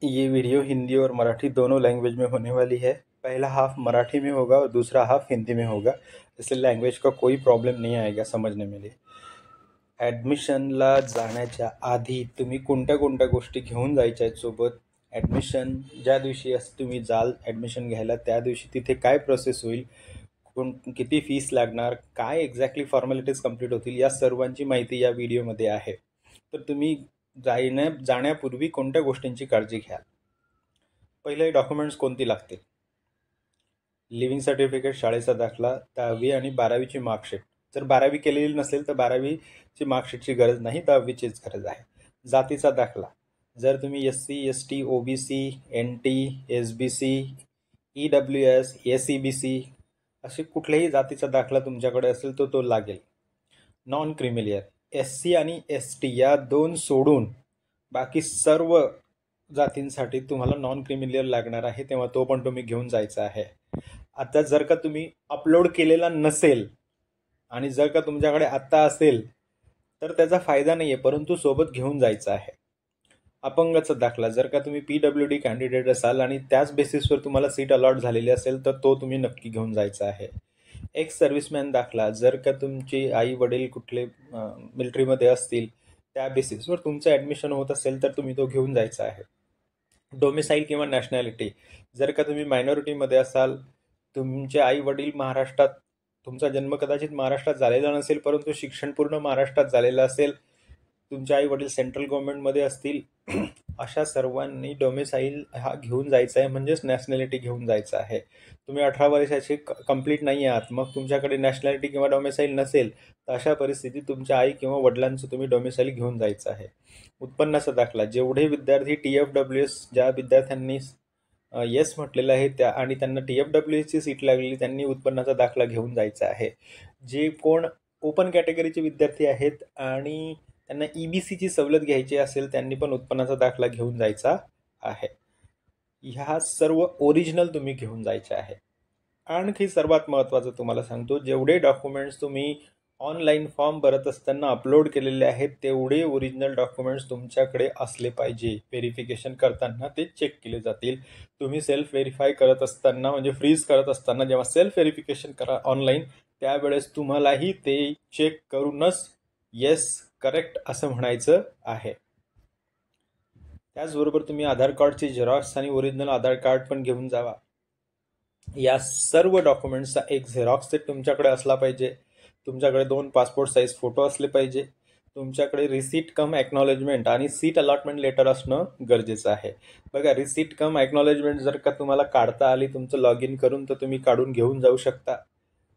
ये वीडियो हिंदी और मराठी दोनों लैंग्वेज में होने वाली है। पहला हाफ मराठी में होगा और दूसरा हाफ हिंदी में होगा, इसलिए लैंग्वेज का कोई प्रॉब्लेम नहीं आएगा समझने में। ॲडमिशनला जाण्याच्या आधी तुम्ही कोणत्या कोणत्या गोष्टी घेऊन जायच्या आहेत सोबत, ॲडमिशन ज्या दिवशी तुम्ही जाल ॲडमिशन घ्यायला त्या दिवशी तिथे काय प्रोसेस होईल, किती फीस लागणार, काय एक्झॅक्टली फॉर्मॅलिटीज कंप्लीट होतील, या सर्वांची माहिती या व्हिडिओमध्ये आहे। तर तुम्ही जाण्यापूर्वी कोणत्या गोष्टींची काळजी घ्याल। पहिले डॉक्युमेंट्स कोणती लागतील? लिव्हिंग सर्टिफिकेट, शाळेचा दाखला, 10वी आणि 12वीची मार्कशीट। जर 12वी केलेली नसेल तर 12वीची मार्कशीटची गरज नाही, 10वीचीच गरज आहे। जातीचा दाखला, जर तुम्ही SC ST OBC NT SBC EWS SEBC असे कुठल्याही जातीचा दाखला तुमच्याकडे असेल तो लागेल। नॉन क्रिमिलियर SC आणि ST या दोन सोडून बाकी सर्व जातींसाठी तुम्हाला नॉन क्रिमिलियर लागणार आहे, तेव्हा तो पण तुम्ही घेऊन जायचा आहे। आता जर का तुम्ही अपलोड केलेला नसेल आणि जर का तुमच्याकडे आत्ता असेल तर त्याचा फायदा नाही आहे, परंतु सोबत घेऊन जायचा आहे। अपंगाचा दाखला, जर का तुम्ही PWD कॅन्डिडेट असाल आणि त्याच बेसिसवर तुम्हाला सीट अलॉट झालेली असेल तर तो तुम्ही नक्की घेऊन जायचा आहे। एक्स सर्व्हिसमॅन दाखला, जर का तुमची आई वडील कुठले मिलिटरीमध्ये असतील त्या बेसिसवर तुमचं ॲडमिशन होत असेल तर तुम्ही तो घेऊन जायचा आहे। डोमिसाईल किंवा नॅशनॅलिटी, जर का तुम्ही मायनॉरिटीमध्ये असाल, तुमचे आई वडील महाराष्ट्रात, तुमचा जन्म कदाचित महाराष्ट्रात झालेला नसेल परंतु शिक्षण पूर्ण महाराष्ट्रात झालेलं असेल, तुमचे आई वडील सेंट्रल गव्हर्नमेंटमध्ये असतील, अशा सर्वांनी डोमिसाईल हा घेऊन जायचा आहे, म्हणजेच नॅशनॅलिटी घेऊन जायचं आहे। तुम्ही 18 वर्षाचे कंप्लीट नाही आहात, मग तुमच्याकडे नॅशनॅलिटी किंवा डोमिसाईल नसेल तर अशा परिस्थितीत तुमच्या आई किंवा वडिलांचं तुम्ही डोमिसाईल घेऊन जायचं आहे। उत्पन्नाचा दाखला, जेवढे विद्यार्थी TFWS ज्या विद्यार्थ्यांनी येस म्हटलेलं आहे त्या आणि त्यांना TFWSची सीट लागली त्यांनी उत्पन्नाचा दाखला घेऊन जायचा आहे। जे कोण ओपन कॅटेगरीचे विद्यार्थी आहेत आणि त्यांना EBCची सवलत घ्यायची असेल त्यांनी पण उत्पन्नाचा दाखला घेऊन जायचा आहे। ह्या सर्व ओरिजिनल तुम्ही घेऊन जायचे आहे। आणखी सर्वात महत्त्वाचं तुम्हाला सांगतो, जेवढे डॉक्युमेंट्स तुम्ही ऑनलाईन फॉर्म भरत असताना अपलोड केलेले आहेत तेवढे ओरिजिनल डॉक्युमेंट्स तुमच्याकडे असले पाहिजे। व्हेरिफिकेशन करताना ते चेक केले जातील। तुम्ही सेल्फ व्हेरीफाय करत असताना म्हणजे फ्रीज करत असताना जेव्हा सेल्फ व्हेरिफिकेशन करा ऑनलाईन त्यावेळेस तुम्हालाही ते चेक करूनच येस करेक्ट असं म्हणायचं आहे। त्याचबरोबर तुम्ही आधार कार्डची झेरॉक्स आणि ओरिजिनल आधार कार्ड पण घेऊन जावा। या सर्व डॉक्युमेंट्सचा एक झेरॉक्स सेट तुमच्याकडे असला पाहिजे। तुमच्याकडे 2 पासपोर्ट साईज फोटो असले पाहिजे। तुमच्याकडे रिसीट कम ॲक्नॉलेजमेंट आणि सीट अलॉटमेंट लेटर असणं गरजेचं आहे। बघा, रिसीट कम ॲक्नॉलेजमेंट जर का तुम्हाला काढता आली तुमचं लॉग इन करून तर तुम्ही काढून घेऊन जाऊ शकता।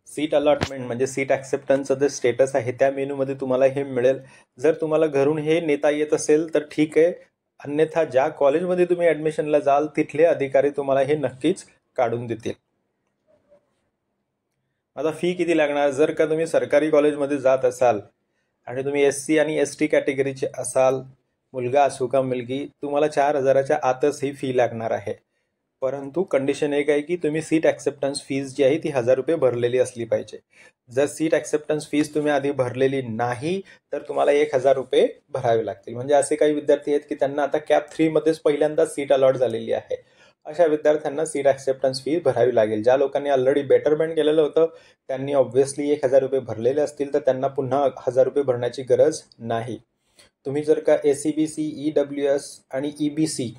सीट अलॉटमेंट म्हणजे सीट ॲक्सेप्टन्सचं जे स्टेटस आहे त्या मेनूमध्ये तुम्हाला हे मिळेल। जर तुम्हाला घरून हे नेता येत असेल तर ठीक आहे, अन्यथा ज्या कॉलेजमध्ये तुम्ही ॲडमिशनला जाल तिथले अधिकारी तुम्हाला हे नक्कीच काढून देतील। आता फी किती लागणार? जर का तुम्ही सरकारी कॉलेजमध्ये जात असाल आणि तुम्ही SC आणि ST कॅटेगरीचे असाल, मुलगा असो का मुलगी, तुम्हाला 4,000च्या आतच ही फी लागणार आहे। परंतु कंडिशन एक आहे की तुम्ही सीट ॲक्सेप्टन्स फीज जी आहे ती 1,000 रुपये भरलेली असली पाहिजे। जर सीट ॲक्सेप्टन्स फीज तुम्ही आधी भरलेली नाही तर तुम्हाला 1,000 रुपये भरावे लागतील। म्हणजे असे काही विद्यार्थी आहेत की त्यांना आता कॅप 3 मध्येच पहिल्यांदाच सीट अलॉट झालेली आहे, अशा विद्यार्थ्यांना सीट ॲक्सेप्टन्स फी भरावी लागेल। ज्या लोकांनी ऑलरेडी बेटरमेंट केलेलं होतं त्यांनी ऑब्व्हियसली 1,000 रुपये भरलेले असतील तर त्यांना पुन्हा 1,000 रुपये भरण्याची गरज नाही। तुम्ही जर का SEBC EWS आणि EBC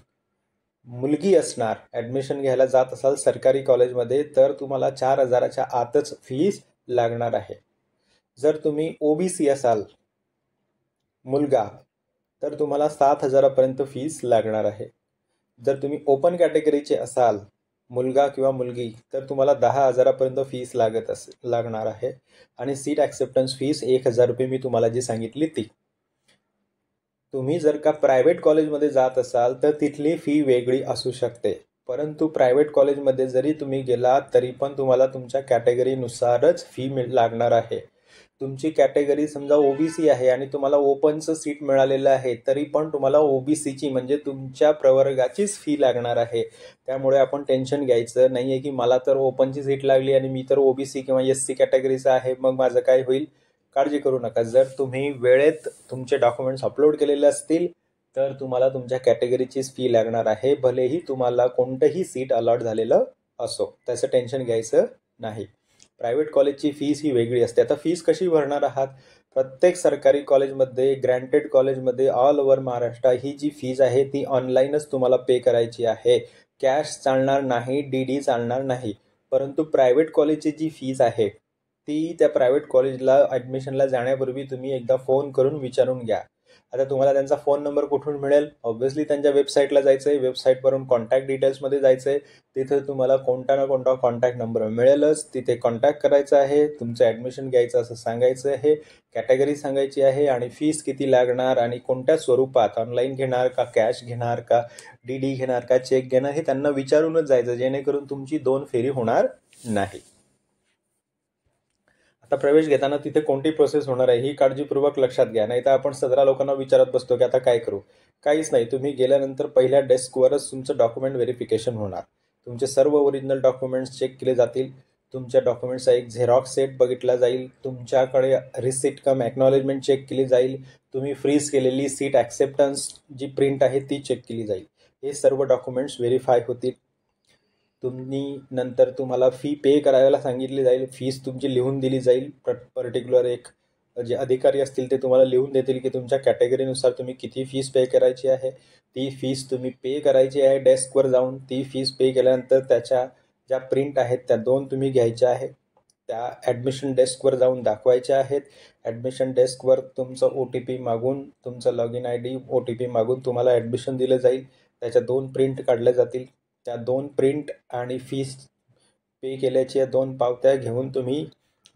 मुलगी असणार, ॲडमिशन घ्यायला जात असाल सरकारी कॉलेजमध्ये तर तुम्हाला 4,000च्या आतच फीस लागणार आहे। जर तुम्ही OBC असाल मुलगा तर तुम्हाला 7,000पर्यंत फीस लागणार आहे। जर तुम्ही ओपन कॅटेगरीचे असाल मुलगा किंवा मुलगी तर तुम्हाला 10,000पर्यंत फीस लागणार आहे आणि सीट ॲक्सेप्टन्स फीस 1,000 रुपये मी तुम्हाला जी सांगितली ती। तुम्ही जर का प्रायव्हेट कॉलेजमध्ये जात असाल तर तिथली फी वेगळी असू शकते, परंतु प्रायव्हेट कॉलेजमध्ये जरी तुम्ही गेलात तरी पण तुम्हाला तुमच्या कॅटेगरीनुसारच फी लागणार आहे। तुमची कॅटेगरी समजा OBC आहे आणि तुम्हाला ओपनचं सीट मिळालेलं आहे तरी पण तुम्हाला OBCची म्हणजे तुमच्या प्रवर्गाचीच फी लागणार आहे। त्यामुळे आपण टेन्शन घ्यायचं नाही आहे की मला तर ओपनची सीट लागली आणि मी तर OBC किंवा SC कॅटेगरीचा आहे, मग माझं काय होईल? काळजी करू नका। जर तुम्ही वेळेत तुमचे डॉक्युमेंट्स अपलोड केलेले असतील तर तुम्हाला तुमच्या कॅटेगरीचीच फी लागणार आहे, भलेही तुम्हाला कोणतंही सीट अलॉट झालेलं असो, त्याचं टेन्शन घ्यायचं नाही. प्रायव्हेट कॉलेजची फीस ही वेगळी असते. आता फीस कशी भरणार आहात? प्रत्येक सरकारी कॉलेजमध्ये, ग्रँटेड कॉलेजमध्ये ऑल ओव्हर महाराष्ट्र ही जी फीज आहे ती ऑनलाईनच तुम्हाला पे करायची आहे. कॅश चालणार नाही, डी चालणार नाही. परंतु प्रायव्हेट कॉलेजची जी फीज आहे ती त्या प्रायव्हेट कॉलेजला ॲडमिशनला जाण्यापूर्वी तुम्ही एकदा फोन करून विचारून घ्या. आता तुम्हाला त्यांचा फोन नंबर कुठून मिळेल? ऑब्व्हियसली त्यांच्या वेबसाईटला जायचं आहे. वेबसाईटवरून कॉन्टॅक्ट डिटेल्समध्ये जायचं आहे. तिथे तुम्हाला कोणता ना कोणता कॉन्टॅक्ट नंबर मिळेलच. तिथे कॉन्टॅक्ट करायचा आहे, तुमचं ॲडमिशन घ्यायचं असं सांगायचं आहे, कॅटेगरी सांगायची आहे आणि फीस किती लागणार आणि कोणत्या स्वरूपात, ऑनलाईन घेणार का, कॅश घेणार का, डी घेणार का, चेक घेणार, हे त्यांना विचारूनच जायचं, जेणेकरून तुमची 2 फेरी होणार नाही. आता प्रवेश घेताना तिथे कोणती प्रोसेस होणार आहे ही काळजीपूर्वक लक्षात घ्या. नाही तर आपण 17 लोकांना विचारत बसतो की आता काय करू. काहीच नाही. तुम्ही गेल्यानंतर पहिल्या डेस्कवरच तुमचं डॉक्युमेंट व्हेरिफिकेशन होणार. तुमचे सर्व ओरिजिनल डॉक्युमेंट्स चेक केले जातील. तुमच्या डॉक्युमेंट्सचा एक झेरॉक्स सेट बघितला जाईल. तुमच्याकडे रिसिट कम ॲक्नॉलेजमेंट चेक केली जाईल. तुम्ही फ्रीज केलेली सीट ॲक्सेप्टन्स जी प्रिंट आहे ती चेक केली जाईल. हे सर्व डॉक्युमेंट्स व्हेरीफाय होतील. नंतर तुम्हाला फी पे करायला सांगितली जाईल. फीस तुमची लिहून दिली जाईल. पर्टिक्युलर एक जे अधिकारी असतील ते तुम्हाला लिहून देतील की तुमच्या कॅटेगरीनुसार तुम्ही किती फीस पे करायची आहे. ती फीस तुम्ही पे करायची आहे डेस्कवर जाऊन. ती फीस पे केल्यानंतर त्याच्या ज्या प्रिंट आहेत त्या 2 तुम्ही घ्यायच्या आहेत. त्या ॲडमिशन डेस्कवर जाऊन दाखवायच्या आहेत. ॲडमिशन डेस्कवर तुमचं OTP मागून, तुमचं लॉगिन ID OTP मागून तुम्हाला ॲडमिशन दिलं जाईल. त्याच्या 2 प्रिंट काढल्या जातील. त्या 2 प्रिंट आणि फीस पे केल्याच्या 2 पावत्या घेऊन तुम्ही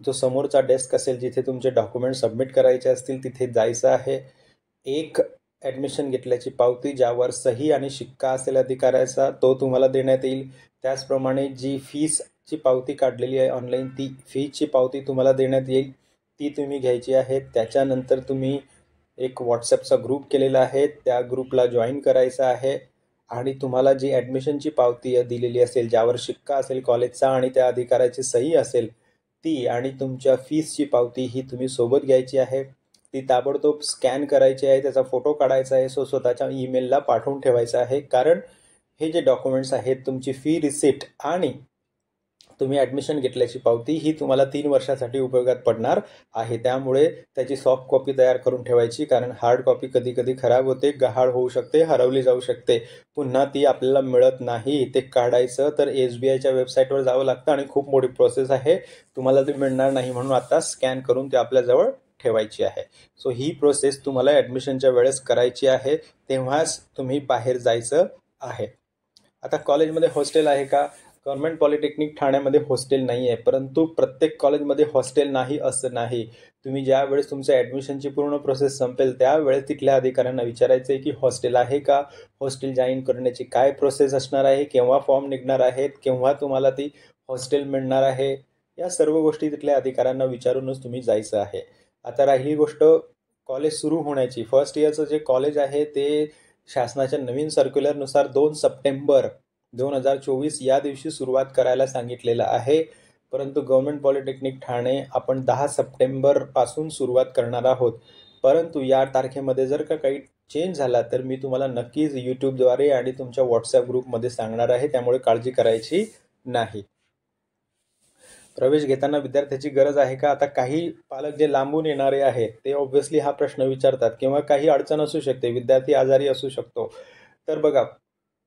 जो समोरचा डेस्क असेल जिथे तुमचे डॉक्युमेंट सबमिट करायचे असतील तिथे जायचं आहे. एक ॲडमिशन घेतल्याची पावती ज्यावर सही आणि शिक्का असेल अधिकाऱ्याचा तो तुम्हाला देण्यात येईल. त्याचप्रमाणे जी फीसची पावती काढलेली आहे ऑनलाईन ती फीची पावती तुम्हाला देण्यात येईल. ती तुम्ही घ्यायची आहे. त्याच्यानंतर तुम्ही एक व्हॉट्सॲपचा ग्रुप केलेला आहे. त्या ग्रुपला जॉईन करायचं आहे आणि तुम्हाला जी ॲडमिशनची पावती दिलेली असेल ज्यावर शिक्का असेल कॉलेजचा आणि त्या अधिकाऱ्याची सही असेल ती आणि तुमच्या फीसची पावती ही तुम्ही सोबत घ्यायची आहे. ती ताबडतोब स्कॅन करायची आहे. त्याचा फोटो काढायचा आहे. स्वतःच्या ईमेलला पाठवून ठेवायचा आहे. कारण हे जे डॉक्युमेंट्स आहेत तुमची फी रिसिट आणि तुम्ही ॲडमिशन घेतल्याची पावती ही तुम्हाला 3 वर्षासाठी उपयोगात पडणार आहे. त्यामुळे त्याची सॉफ्ट कॉपी तयार करून ठेवायची. कारण हार्ड कॉपी कधी कधी खराब होते, गहाळ होऊ शकते, हरवली जाऊ शकते. पुन्हा ती आपल्याला मिळत नाही. ते काढायचं तर SBIच्या वेबसाईटवर जावं लागतं आणि खूप मोठी प्रोसेस आहे. तुम्हाला ते मिळणार नाही. म्हणून आता स्कॅन करून ते आपल्याजवळ ठेवायची आहे. सो ही प्रोसेस तुम्हाला ॲडमिशनच्या वेळेस करायची आहे. तेव्हाच तुम्ही बाहेर जायचं आहे. आता कॉलेजमध्ये हॉस्टेल आहे का? गव्हर्नमेंट पॉलिटेक्निक ठाण्यामध्ये हॉस्टेल नाही आहे. परंतु प्रत्येक कॉलेजमध्ये हॉस्टेल नाही असं नाही. तुम्ही ज्या वेळेस तुमच्या ॲडमिशनची पूर्ण प्रोसेस संपेल त्यावेळेस तिथल्या अधिकाऱ्यांना विचारायचं आहे की हॉस्टेल आहे का? हॉस्टेल जॉईन करण्याची काय प्रोसेस असणार आहे? केव्हा फॉर्म निघणार आहेत? केव्हा तुम्हाला ती हॉस्टेल मिळणार आहे? या सर्व गोष्टी तिथल्या अधिकाऱ्यांना विचारूनच तुम्ही जायचं आहे. आता राहिली गोष्ट कॉलेज सुरू होण्याची. फर्स्ट इयरचं जे कॉलेज आहे ते शासनाच्या नवीन सर्क्युलरनुसार 2 सप्टेंबर 2024 या दिवशी सुरुवात करायला सांगितलेलं आहे. परंतु गव्हर्नमेंट पॉलिटेक्निक ठाणे आपण 10 सप्टेंबरपासून सुरुवात करणार आहोत. परंतु या तारखेमध्ये जर का काही चेंज झाला तर मी तुम्हाला नक्कीच यूट्यूबद्वारे आणि तुमच्या व्हॉट्सॲप ग्रुपमध्ये सांगणार आहे. त्यामुळे काळजी करायची नाही. प्रवेश घेताना विद्यार्थ्याची गरज आहे का? आता काही पालक जे लांबून येणारे आहेत ते ऑब्व्हियसली हा प्रश्न विचारतात किंवा काही अडचण असू शकते, विद्यार्थी आजारी असू शकतो. तर बघा,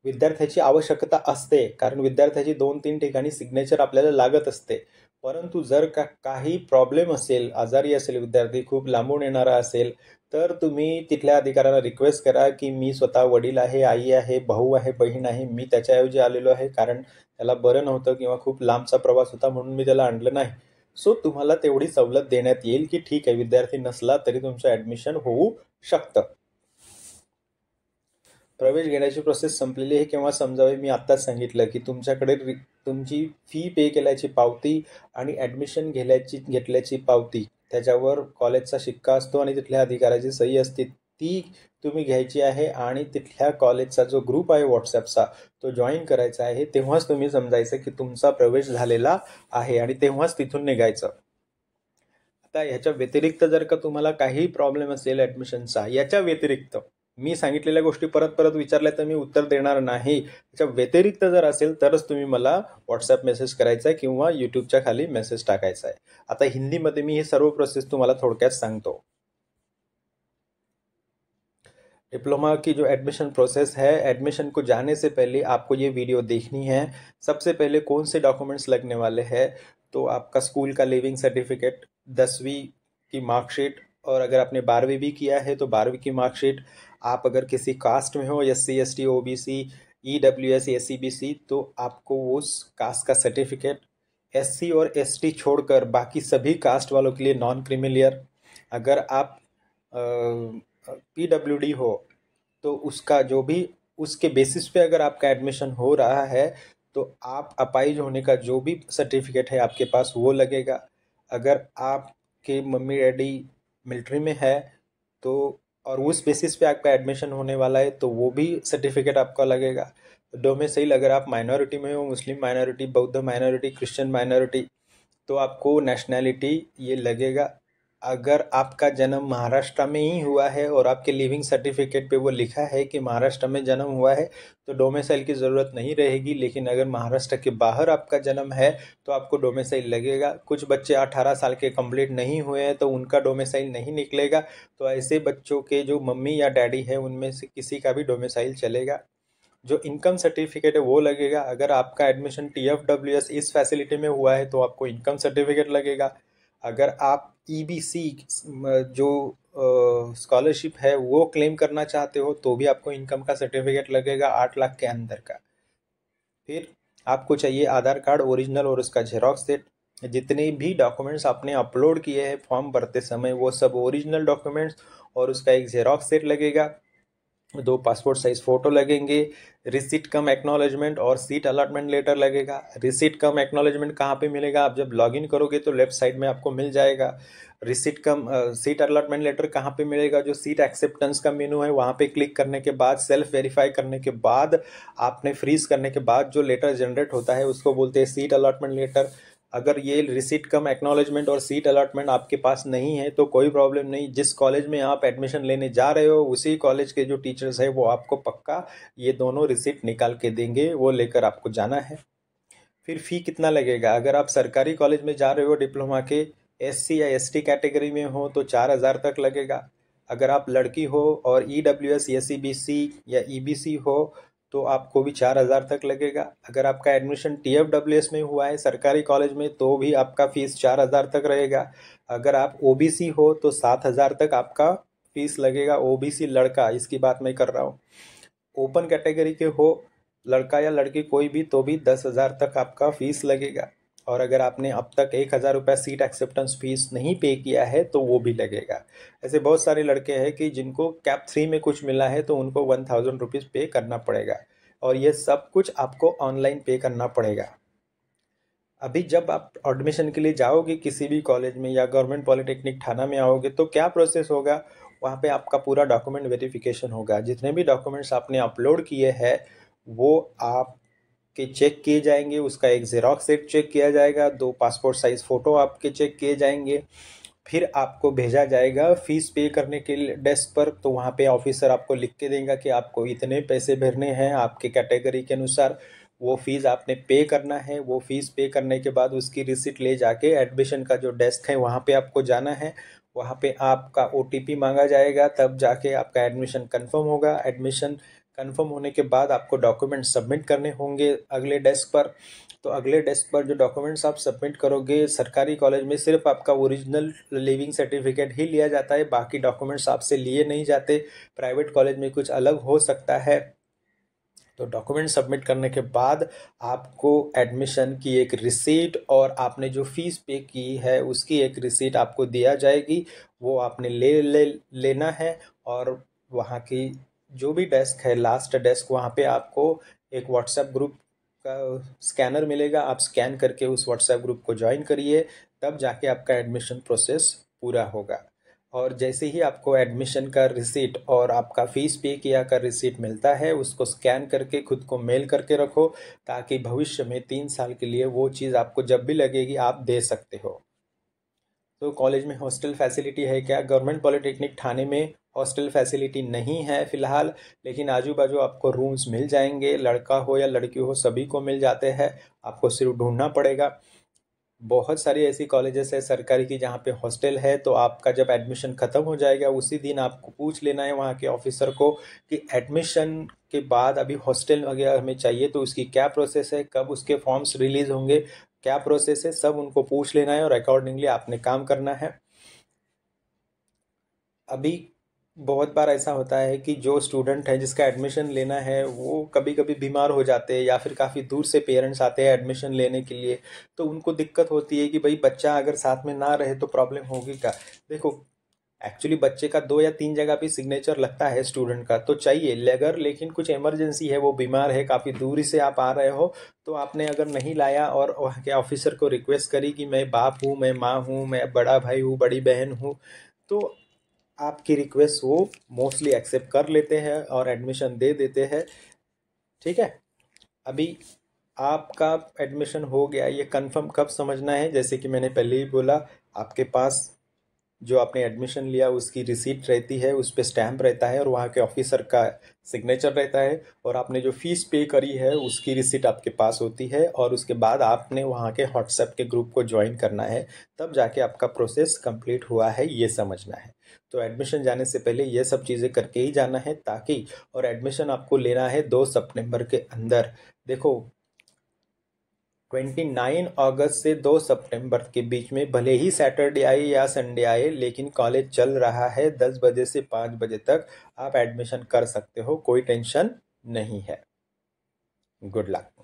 विद्यार्थ्याची आवश्यकता असते कारण विद्यार्थ्याची 2-3 ठिकाणी सिग्नेचर आपल्याला लागत असते. परंतु जर का काही प्रॉब्लेम असेल, आजारी असेल विद्यार्थी, खूप लांबून येणारा असेल तर तुम्ही तिथल्या अधिकाऱ्यांना रिक्वेस्ट करा की मी स्वतः वडील आहे, आई आहे, भाऊ आहे, बहीण आहे, मी त्याच्याऐवजी आलेलो आहे कारण त्याला बरं नव्हतं किंवा खूप लांबचा प्रवास होता म्हणून मी त्याला आणलं नाही. सो तुम्हाला तेवढी सवलत देण्यात येईल की ठीक आहे विद्यार्थी नसला तरी तुमचं ॲडमिशन होऊ शकतं. प्रवेश घेण्याची प्रोसेस संपलेली आहे केव्हा समजावे? मी आत्ताच सांगितलं की तुमच्याकडे तुमची फी पे केल्याची पावती आणि ॲडमिशन घेतल्याची पावती त्याच्यावर कॉलेजचा शिक्का असतो आणि तिथल्या अधिकाऱ्याची सही असते. ती तुम्ही घ्यायची आहे आणि तिथल्या कॉलेजचा जो ग्रुप आहे व्हॉट्सॲपचा तो जॉईन करायचा आहे. तेव्हाच तुम्ही समजायचं की तुमचा प्रवेश झालेला आहे आणि तेव्हाच तिथून निघायचं. आता ह्याच्या व्यतिरिक्त जर का तुम्हाला काही प्रॉब्लेम असेल ॲडमिशनचा, याच्या व्यतिरिक्त मी सांगितलेल्या गोष्टी परत परत विचारल्या तर मी उत्तर देणार नाही. त्याच्या व्यतिरिक्त जर असेल तरच तुम्ही मला व्हॉट्सॲप मेसेज करायचा आहे किंवा यूट्यूबच्या खाली मेसेज टाकायचा आहे. आता हिंदीमध्ये मी हे सर्व प्रोसेस तुम्हाला थोडक्यात सांगतो. डिप्लोमा की जो एडमिशन प्रोसेस है, एडमिशन को जाने से पहले आपको ये वीडियो देखनी है। सबसे पहले कौन से डॉक्यूमेंट्स लगने वाले हैं, तो आपका स्कूल का लिविंग सर्टिफिकेट, 10वीं की मार्कशीट, और अगर आपने 12वीं भी किया है तो 12वीं की मार्कशीट। आप अगर किसी कास्ट में हो, SC ST OBC EWS SCBC, तो आपको उस कास्ट का सर्टिफिकेट। SC और ST छोड़कर बाकी सभी कास्ट वालों के लिए नॉन क्रीमिलियर। अगर आप PWD हो तो उसका जो भी उसके बेसिस पे अगर आपका एडमिशन हो रहा है तो आप अपाइज होने का जो भी सर्टिफिकेट है आपके पास वो लगेगा। अगर आपके मम्मी डैडी मिलिट्री में है तो और उस बेसिस पे आपका एडमिशन होने वाला है तो वो भी सर्टिफिकेट आपका लगेगा। डोमिसाइल अगर आप माइनॉरिटी में हो, मुस्लिम माइनॉरिटी, बौद्ध माइनॉरिटी, क्रिश्चियन माइनॉरिटी, तो आपको नेशनैलिटी ये लगेगा। अगर आपका जन्म महाराष्ट्र में ही हुआ है और आपके लिविंग सर्टिफिकेट पे वो लिखा है कि महाराष्ट्र में जन्म हुआ है तो डोमिसाइल की ज़रूरत नहीं रहेगी। लेकिन अगर महाराष्ट्र के बाहर आपका जन्म है तो आपको डोमिसाइल लगेगा। कुछ बच्चे 18 साल के कंप्लीट नहीं हुए हैं तो उनका डोमिसाइल नहीं निकलेगा, तो ऐसे बच्चों के जो मम्मी या डैडी है उनमें से किसी का भी डोमिसाइल चलेगा। जो इनकम सर्टिफिकेट है वो लगेगा। अगर आपका एडमिशन TFWS इस फैसिलिटी में हुआ है तो आपको इनकम सर्टिफिकेट लगेगा। अगर आप EBC जो स्कॉलरशिप है वो क्लेम करना चाहते हो तो भी आपको इनकम का सर्टिफिकेट लगेगा 8 लाख के अंदर का। फिर आपको चाहिए आधार कार्ड ओरिजिनल और उसका जेरॉक्स सेट। जितने भी डॉक्यूमेंट्स आपने अपलोड किए हैं फॉर्म भरते समय वो सब ओरिजिनल डॉक्यूमेंट्स और उसका एक जेरॉक्स सेट लगेगा। 2 पासपोर्ट साइज फ़ोटो लगेंगे। रिसीट कम एक्नॉलेजमेंट और सीट अलॉटमेंट लेटर लगेगा। रिसीट कम एक्नॉलेजमेंट कहाँ पे मिलेगा, आप जब लॉगिन करोगे तो लेफ्ट साइड में आपको मिल जाएगा। रिसीट कम सीट अलॉटमेंट लेटर कहाँ पे मिलेगा, जो सीट एक्सेप्टेंस का मेनू है वहाँ पे क्लिक करने के बाद, सेल्फ वेरीफाई करने के बाद, आपने फ्रीज करने के बाद जो लेटर जनरेट होता है उसको बोलते हैं सीट अलॉटमेंट लेटर। अगर ये रिसीट कम एक्नॉलेजमेंट और सीट अलॉटमेंट आपके पास नहीं है तो कोई प्रॉब्लम नहीं। जिस कॉलेज में आप एडमिशन लेने जा रहे हो उसी कॉलेज के जो टीचर्स है वो आपको पक्का ये दोनों रिसीट निकाल के देंगे, वो लेकर आपको जाना है। फिर फ़ी कितना लगेगा, अगर आप सरकारी कॉलेज में जा रहे हो डिप्लोमा के, SC या ST कैटेगरी में हो तो 4,000 तक लगेगा। अगर आप लड़की हो और EWS SCBC या EBC हो तो आपको भी 4,000 तक लगेगा। अगर आपका एडमिशन TFWS में हुआ है सरकारी कॉलेज में तो भी आपका फ़ीस 4,000 तक रहेगा। अगर आप OBC हो तो 7,000 तक आपका फ़ीस लगेगा। OBC लड़का, इसकी बात मैं कर रहा हूँ। ओपन कैटेगरी के हो, लड़का या लड़की कोई भी, तो भी 10,000 तक आपका फ़ीस लगेगा। और अगर आपने अब तक 1,000 रुपये सीट एक्सेप्टेंस फ़ीस नहीं पे किया है तो वो भी लगेगा। ऐसे बहुत सारे लड़के हैं कि जिनको कैप 3 में कुछ मिला है तो उनको 1,000 रुपीज़ पे करना पड़ेगा, और ये सब कुछ आपको ऑनलाइन पे करना पड़ेगा। अभी जब आप एडमिशन के लिए जाओगे किसी भी कॉलेज में या गवर्नमेंट पॉलिटेक्निक थाना में आओगे तो क्या प्रोसेस होगा, वहाँ पे आपका पूरा डॉक्यूमेंट वेरिफिकेशन होगा। जितने भी डॉक्यूमेंट्स आपने अपलोड किए हैं वो आपके चेक किए जाएंगे, उसका एक जेरॉक्स सेट चेक किया जाएगा, 2 पासपोर्ट साइज फ़ोटो आपके चेक किए जाएंगे। फिर आपको भेजा जाएगा फ़ीस पे करने के लिए डेस्क पर, तो वहाँ पे ऑफिसर आपको लिख के देगा कि आपको इतने पैसे भरने हैं आपके कैटेगरी के अनुसार। वो फ़ीस आपने पे करना है। वो फ़ीस पे करने के बाद उसकी रिसिट ले जाके एडमिशन का जो डेस्क है वहाँ पे आपको जाना है। वहाँ पे आपका OTP मांगा जाएगा, तब जाके आपका एडमिशन कंफर्म होगा। एडमिशन कंफर्म होने के बाद आपको डॉक्यूमेंट सबमिट करने होंगे अगले डेस्क पर। तो अगले डेस्क पर जो डॉक्यूमेंट्स आप सबमिट करोगे, सरकारी कॉलेज में सिर्फ आपका ओरिजिनल लिविंग सर्टिफिकेट ही लिया जाता है, बाकी डॉक्यूमेंट्स आपसे लिए नहीं जाते। प्राइवेट कॉलेज में कुछ अलग हो सकता है। तो डॉक्यूमेंट सबमिट करने के बाद आपको एडमिशन की एक रिसीट और आपने जो फीस पे की है उसकी एक रिसीट आपको दिया जाएगी। वो आपने लेना है। और वहाँ की जो भी डेस्क है, लास्ट डेस्क, वहाँ पे आपको एक व्हाट्सएप ग्रुप का स्कैनर मिलेगा। आप स्कैन करके उस व्हाट्सएप ग्रुप को ज्वाइन करिए, तब जाके आपका एडमिशन प्रोसेस पूरा होगा। और जैसे ही आपको एडमिशन का रिसीट और आपका फ़ीस पे किया का रिसीट मिलता है, उसको स्कैन करके खुद को मेल करके रखो, ताकि भविष्य में 3 साल के लिए वो चीज़ आपको जब भी लगेगी आप दे सकते हो। तो कॉलेज में हॉस्टल फैसिलिटी है क्या? गवर्नमेंट पॉलिटेक्निक ठाणे में हॉस्टल फैसिलिटी नहीं है फिलहाल, लेकिन आजू बाजू आपको रूम्स मिल जाएंगे, लड़का हो या लड़की हो सभी को मिल जाते हैं, आपको सिर्फ ढूंढना पड़ेगा। बहुत सारी ऐसी कॉलेजेस है सरकारी की जहाँ पे हॉस्टल है, तो आपका जब एडमिशन ख़त्म हो जाएगा उसी दिन आपको पूछ लेना है वहाँ के ऑफिसर को कि एडमिशन के बाद अभी हॉस्टल वगैरह हमें चाहिए, तो उसकी क्या प्रोसेस है, कब उसके फॉर्म्स रिलीज होंगे, क्या प्रोसेस है, सब उनको पूछ लेना है और अकॉर्डिंगली आपने काम करना है। अभी बहुत बार ऐसा होता है कि जो स्टूडेंट है जिसका एडमिशन लेना है वो कभी कभी बीमार हो जाते हैं या फिर काफ़ी दूर से पेरेंट्स आते हैं एडमिशन लेने के लिए, तो उनको दिक्कत होती है कि भाई बच्चा अगर साथ में ना रहे तो प्रॉब्लम होगी क्या। देखो, एक्चुअली बच्चे का 2 या 3 जगह पे सिग्नेचर लगता है स्टूडेंट का, तो चाहिए अगर, लेकिन कुछ इमरजेंसी है, वो बीमार है, काफ़ी दूरी से आप आ रहे हो, तो आपने अगर नहीं लाया और वहाँ के ऑफिसर को रिक्वेस्ट करी कि मैं बाप हूँ, मैं माँ हूँ, मैं बड़ा भाई हूँ, बड़ी बहन हूँ, तो आपकी रिक्वेस्ट वो मोस्टली एक्सेप्ट कर लेते हैं और एडमिशन दे देते हैं। ठीक है। अभी आपका एडमिशन हो गया, ये कंफर्म कब समझना है? जैसे कि मैंने पहले ही बोला, आपके पास जो आपने एडमिशन लिया उसकी रिसीट रहती है, उस पे स्टैम्प रहता है और वहाँ के ऑफिसर का सिग्नेचर रहता है, और आपने जो फीस पे करी है उसकी रिसीट आपके पास होती है, और उसके बाद आपने वहाँ के व्हाट्सएप के ग्रुप को ज्वाइन करना है, तब जाके आपका प्रोसेस कंप्लीट हुआ है, ये समझना है। तो एडमिशन जाने से पहले ये सब चीज़ें करके ही जाना है, ताकि, और एडमिशन आपको लेना है 2 सितंबर के अंदर। देखो, 29 अगस्त से 2 सितंबर के बीच में भले ही सैटरडे आए या संडे आए, लेकिन कॉलेज चल रहा है 10 बजे से 5 बजे तक। आप एडमिशन कर सकते हो, कोई टेंशन नहीं है। गुड लक।